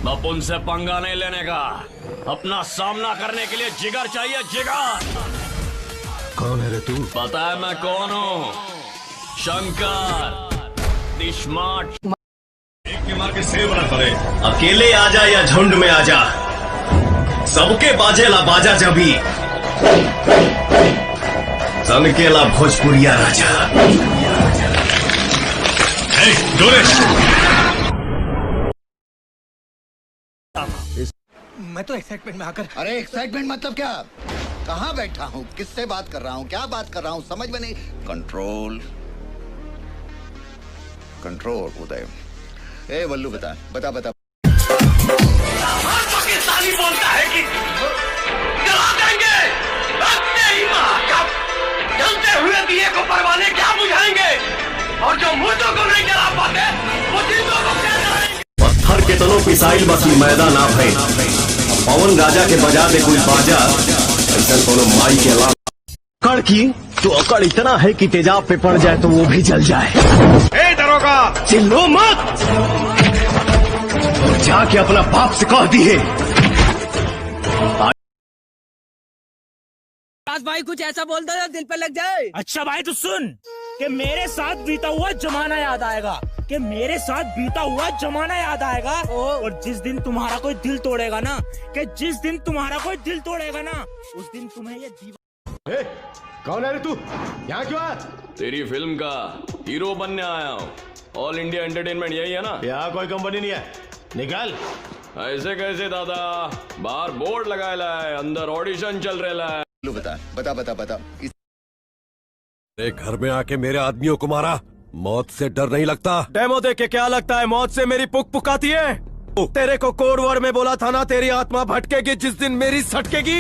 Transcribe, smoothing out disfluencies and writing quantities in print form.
बपुन से पंगा नहीं लेने का, अपना सामना करने के लिए जिगर चाहिए, जिगर। कौन है रे तू? पता है मैं कौन हूँ? Shankar the smart. एक के मार के सेव न करे, अकेले आजा या झुंड में आजा, सबके बाजेला बाजा जबी, सनकेला भोजपुरिया राजा। मैं तो एक्साइटमेंट में आकर। अरे एक्साइटमेंट मतलब क्या? कहाँ बैठा हूँ, किससे बात कर रहा हूँ, क्या बात कर रहा हूँ, समझ में नहीं। कंट्रोल कंट्रोल उदय। ए वल्लू बता बता बता। पाकिस्तानी बोलता है कि जला देंगे, रखते ही महाकप, जलते हुए दिए को परवाने क्या बुझाएंगे, और जो मुर्दों को नहीं जला पाते वो जिंदों को क्या जलाएंगे। पत्थर के तलों पिसाइल बसी मैदान ना भय, पवन राजा के बजा दे कोई बाजा, ऐसा कोनो माई के अलावा अकड़ की तो अकड़ इतना है कि तेजाब पे पड़ जाए तो वो भी जल जाए। ए दरोगा, चिल्लो मत, और जाके अपना बाप से कह दिए। भाई कुछ ऐसा बोल दो दिल पे लग जाए। अच्छा भाई तो सुन कि मेरे साथ बीता हुआ जमाना याद आएगा, कि मेरे साथ बीता हुआ जमाना याद आएगा, और जिस दिन तुम्हारा कोई दिल तोड़ेगा ना, कि जिस दिन तुम्हारा कोई दिल तोड़ेगा ना, उस दिन तुम्हें ये दीवार। कौन है रे तू? यहाँ क्यों आया? तेरी फिल्म का हीरो बनने आया हूँ। ऑल इंडिया एंटरटेनमेंट यही है ना? यहाँ कोई कंपनी नहीं है, निकाल। ऐसे कैसे दादा, बाहर बोर्ड लगाया है, अंदर ऑडिशन चल रहा है। वल्लू बता बता बता बता। घर में आके मेरे आदमियों को मारा, मौत से डर नहीं लगता? डेमो देख के क्या लगता है मौत से मेरी पुक पुकाती है? तेरे को कोड वर्ड में बोला था ना, तेरी आत्मा भटकेगी जिस दिन मेरी सटकेगी।